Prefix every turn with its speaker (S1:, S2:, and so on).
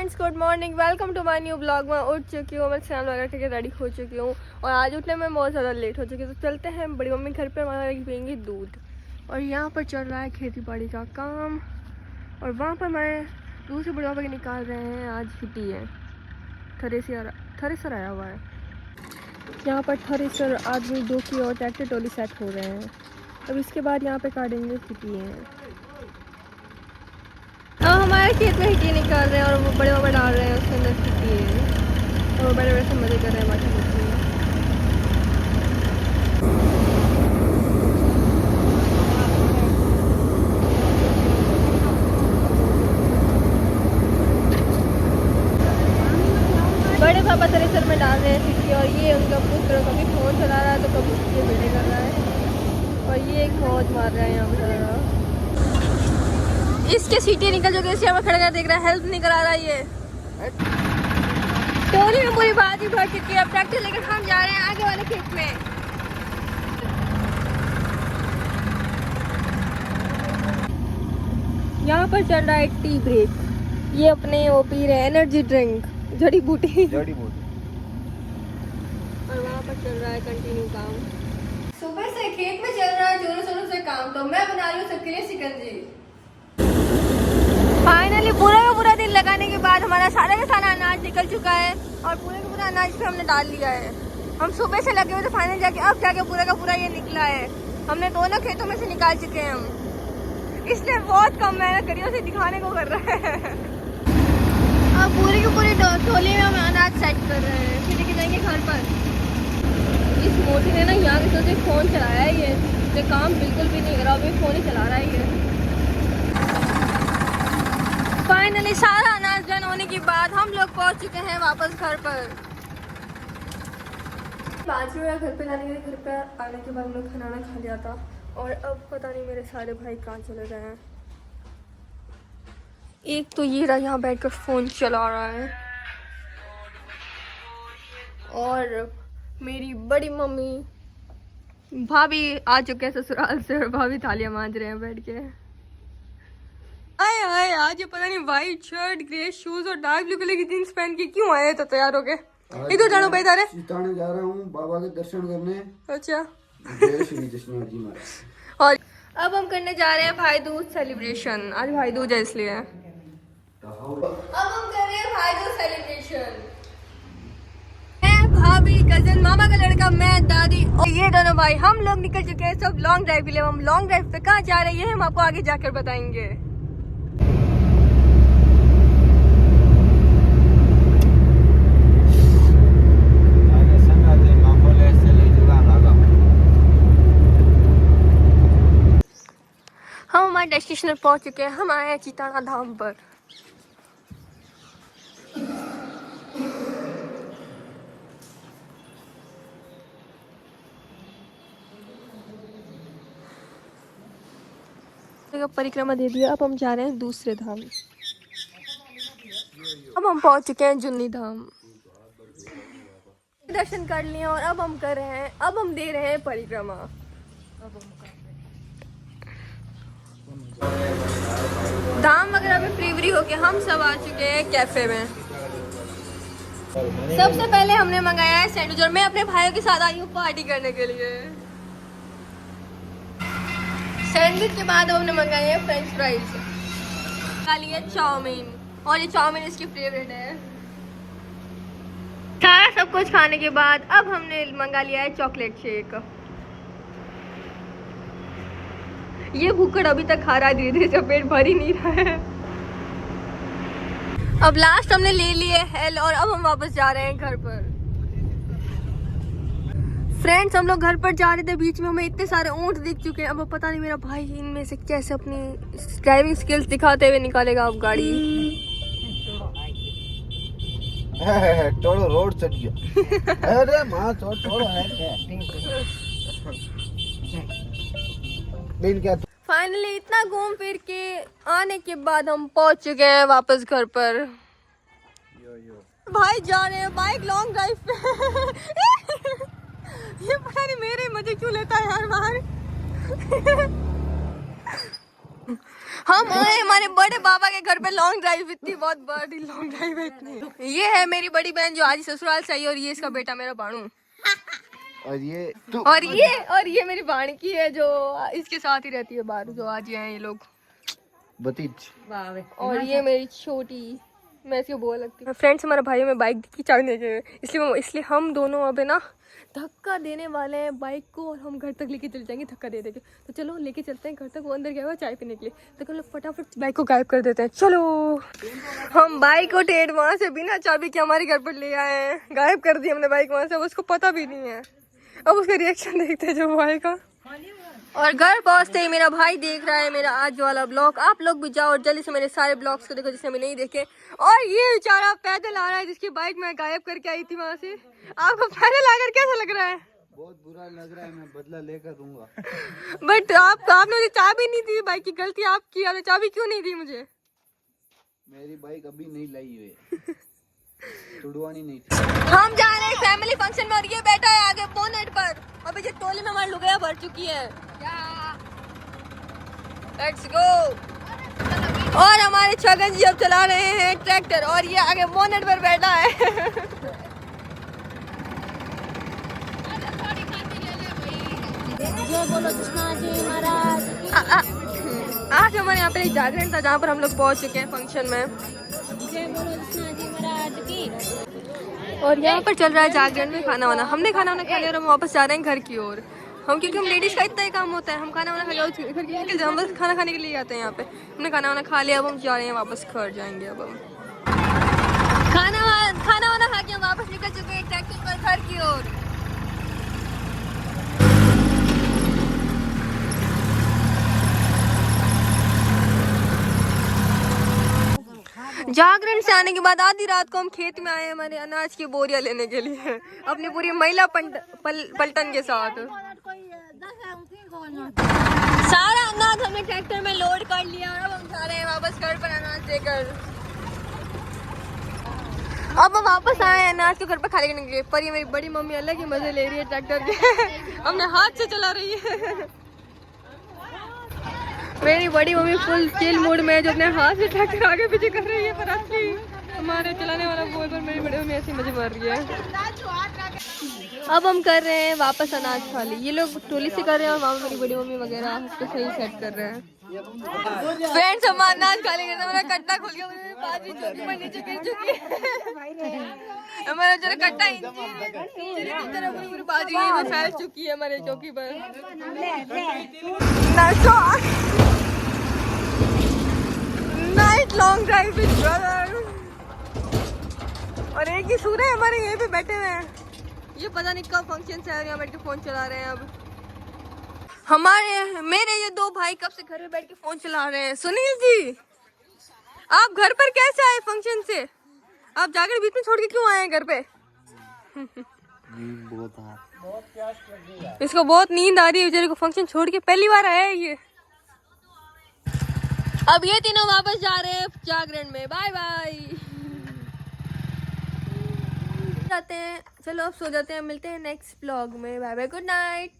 S1: Friends, good morning, welcome to my new blog. मैं उठ चुकी हूँ, मैं स्नान वगैरह करके रेडी हो चुकी हूँ और आज उठने में बहुत ज़्यादा लेट हो चुकी है। तो चलते हैं बड़ी मम्मी घर पे, हमारा पियेंगे दूध। और यहाँ पर चल रहा है खेती बाड़ी का काम और वहाँ पर हमारे दूसरे बड़ी मम्मी निकाल रहे हैं। आज छुट्टी है, थ्रेसर आया हुआ है। यहाँ पर थ्रेसर आदमी दो की और ट्रैक्टर ट्रॉली सेट हो रहे हैं। अब इसके बाद यहाँ पे काटेंगे छुट्टी है। अब हमारे खेत में हिटी निकाल रहे हैं और वो बड़े बाबा डाल रहे हैं उसके अंदर हिटी है और वो बड़े बड़े से मजे कर रहे हैं माटी मिट्टी में। बड़े पापा थ्रेसर में डाल रहे हैं हिटी और ये उनका पुत्र कभी फ़ोन चला रहा है तो कभी ये वीडियो कर रहा है और ये एक मौज मार रहा है यहाँ पर। इसके सीटें निकल चुके, इसे हमें खड़ा कर देख रहा है, हेल्प नहीं करा रहा ये। टोली में पूरी बात ही भर चुकी है। अब ट्रैक्टर लेकर हम जा रहे हैं आगे वाले खेत में। यहाँ पर चल रहा है टी ब्रेक। ये अपने वो पी रहे हैं एनर्जी ड्रिंक, जड़ी बूटी। और वहाँ पर चल रहा है कंटिन्यू काम। सुबह से खेत में चल रहा है जोरों शोरों से काम, तो मैं बना रही हूँ सबके लिए शिकंजी। फाइनली पूरा का पूरा दिन लगाने के बाद हमारा सारा का सारा अनाज निकल चुका है और पूरे का पूरा अनाज पे हमने डाल लिया है। हम सुबह से लगे हुए थे, फाइनल जाके अब जाके पूरा का पूरा ये निकला है। हमने दोनों खेतों में से निकाल चुके हैं हम, इसलिए बहुत कम मेहनत करी, उसे दिखाने को कर रहे हैं। अब पूरी की पूरी टोली में हम अनाज सेट कर रहे हैं, फिर लेके जाएंगे घर पर। इस मोटी ने ना यहाँ के सोचे फ़ोन चलाया है, ये काम बिल्कुल भी नहीं कर रहा, अभी फ़ोन ही चला रहा है ये। फाइनली सारा अनाज डन होने के बाद हम लोग पहुंच चुके हैं वापस घर पर। बाजू या घर पे जाने के, घर पे आने के बाद हम लोग खाना खा लिया था और अब पता नहीं मेरे सारे भाई कहाँ चले गए हैं। एक तो ये रहा यहाँ बैठकर फ़ोन चला रहा है और मेरी बड़ी मम्मी भाभी आ चुके हैं ससुराल से और भाभी थालियाँ मांज रहे हैं बैठ के। आए आए आज ये पता नहीं व्हाइट शर्ट, ग्रे शूज और डार्क ब्लू कलर की जींस पहन के क्यों आए तो तैयार हो गए। इधर जानो भाई तारे
S2: चिताने जा रहा हूँ बाबा के दर्शन करने।
S1: अच्छा
S2: जय श्री कृष्ण जी महाराज।
S1: और अब हम करने जा रहे हैं भाई दूज सेलिब्रेशन। आज भाई दूज है इसलिए अब हम कर रहे हैं भाई दूज सेलिब्रेशन। मैं, भाभी, कजन, मामा का लड़का, मैं, दादी और ये दोनों भाई हम लोग निकल चुके हैं सब लॉन्ग ड्राइव के लिए। हम लॉन्ग ड्राइव पे कहाँ जा रहे हैं हम आपको आगे जाकर बताएंगे। हम हमारे डेस्टिनेशन पर पहुंच चुके हैं। हम आए हैं चिताना धाम पर। परिक्रमा दे दिया, अब हम जा रहे हैं दूसरे धाम। अब हम पहुंच चुके हैं जुन्नी धाम, दर्शन कर लिए और अब हम कर रहे हैं, अब हम दे रहे हैं परिक्रमा। दाम वगैरह में फ्री होके हम सब आ चुके हैं कैफे में। सबसे पहले हमने मंगाया है सैंडविच और मैं अपने भाइयों के साथ आई हूँ पार्टी करने के लिए। सैंडविच के बाद हमने मंगाए हैं फ्रेंच फ्राइज, खा लिया चाउमीन और ये चाउमीन इसकी फेवरेट है। सारा सब कुछ खाने के बाद अब हमने मंगा लिया है चॉकलेट शेक। ये भूखड़ अभी तक खा रहा है, धीरे धीरे पेट भर ही नहीं रहा है। अब लास्ट हमने ले लिए हेल और अब हम वापस जा रहे हैं घर पर। फ्रेंड्स, हम लोग घर पर जा रहे थे, बीच में हमें इतने सारे ऊंट दिख चुके हैं। अब पता नहीं मेरा भाई इनमें से कैसे अपनी ड्राइविंग स्किल्स दिखाते हुए निकालेगा अब गाड़ी।
S2: टोड़ो रोड चढ़ गया। अरे माँ छोड़ो है।
S1: फाइनली इतना घूम फिर के आने के बाद हम पहुंच चुके हैं वापस घर पर। भाई जा रहे हैं बाइक लॉन्ग ड्राइव पे। ये पता नहीं मेरे मजे क्यों लेता है हर बार। हम आए हमारे बड़े बाबा के घर पे लॉन्ग ड्राइव, इतनी बहुत बड़ी लॉन्ग ड्राइव है इतनी। ये है मेरी बड़ी बहन जो आज ससुराल से आई, और ये इसका बेटा मेरा बाणू, और ये मेरी बाणकी है जो इसके साथ ही रहती है बाहर, जो आज हैं ये लोग
S2: बतीज।
S1: और ये मेरी छोटी, मैं इसको बोल लगती हूँ। फ्रेंड्स, हमारा भाई में बाइक की चाबी नहीं गए, इसलिए हम दोनों अब है ना धक्का देने वाले हैं बाइक को, और हम घर तक लेके चले जाएंगे धक्का दे देके। तो चलो लेके चलते हैं घर तक। वो अंदर गया हुआ चाय पीने के लिए, तो हम लोग फटाफट बाइक को गायब कर देते हैं। चलो, हम बाइक को टेढ़ वहाँ से बिना चाबी के हमारे घर पर ले आए हैं, गायब कर दी हमने बाइक वहाँ से। अब उसको पता भी नहीं है, अब उसका रिएक्शन देखते हैं जो भाई का। और घर पहुंचते ही मेरा भाई देख रहा है मेरा आज वाला ब्लॉग। आप लोग भी जाओ और जल्दी से मेरे सारे ब्लॉग्स को देखो जिसने भी नहीं देखे। और ये बेचारा पैदल आ रहा है जिसकी बाइक मैं गायब करके आई थी वहां से। आपको पैदल आकर कैसा लग रहा है?
S2: बहुत बुरा लग रहा है, मैं बदला लेकर दूंगा।
S1: बट आपने मुझे चाबी नहीं दी, बाइक की गलती आपकी, आपने चाबी क्यों नहीं दी मुझे?
S2: मेरी बाइक अभी नहीं लाई हुई है, छुड़वानी नहीं थी।
S1: हम जा रहे हैं फैमिली फंक्शन में, और ये बैठा है आगे बोनेट पर। अभी जो टोली में हमारी लुगाया भर चुकी है। Let's go. और हमारे छगन जी अब चला रहे हैं ट्रैक्टर, और ये आगे बोनेट पर बैठा है। आज हमारे यहाँ पे एक जागरण था जहाँ पर हम लोग पहुँच चुके हैं फंक्शन में। और यहाँ पर चल रहा है जागरण में खाना वाना। हमने खाना वाना खा लिया और हम वापस जा रहे हैं घर की ओर। क्योंकि हम लेडीज का इतना ही काम होता है, हम खाना वाना खा के घर निकल जाए, हम बस खाना खाने के लिए आते हैं यहाँ पे। हमने खाना वाना खा लिया, अब हम जा रहे हैं वापस घर जाएंगे। अब हम खाना वाना खा के हम वापस निकल चुके हैं ट्रैक्टर पर घर की ओर। जागरण से आने के बाद आधी रात को हम खेत में आए हमारे अनाज की बोरियां लेने के लिए, अपनी पूरी महिला पलटन के साथ। सारा अनाज हमने ट्रैक्टर में लोड कर लिया और अब हम जा रहे हैं वापस घर पर अनाज देकर। अब हम वापस आए हैं अनाज को घर पर खाने के लिए। पर ये मेरी बड़ी मम्मी अलग ही मजे ले रही है ट्रैक्टर के। हमने हाथ से चला रही है। मेरी बड़ी मम्मी फुल चिल मूड में जो अपने हाथ से ट्रैक्टर आगे पीछे कर रही है, पर असली हमारे चलाने वाला बोल पर मेरी बड़ी मम्मी ऐसी मजे मार रही है। अब हम कर रहे हैं वापस अनाज खाली। ये लोग ट्रोली से कर रहे हैं और वहाँ मेरी बड़ी मम्मी वगैरह उसको सही सेट कर रहे हैं। फ्रेंड्स, हम अनाज खाली करते हैं, मेरा कट्टा खुल गया, बाजी चौकी पर नीचे गिर चुकी है। हमारा जरा कट्टा पूरी बाजी में फैल चुकी है हमारे चौकी पर। Night long drive with brother. और एक ही सूर्य हमारे यहीं पे बैठे हुए हैं। ये पता नहीं कब फंक्शन से यहाँ बैठ के फोन चला रहे हैं। अब मेरे ये दो भाई कब से घर में बैठ के फोन चला रहे हैं। सुनील जी, आप घर पर कैसे आए फंक्शन से? आप जाकर बीच में छोड़ के क्यों आए हैं घर पे? इसको बहुत नींद आ रही है बेचारे को, फंक्शन छोड़ के पहली बार आया है ये। अब ये तीनों वापस जा रहे हैं जागरण में। Bye bye. जाते हैं, चलो अब सो जाते हैं, मिलते हैं नेक्स्ट ब्लॉग में। Bye bye, good night.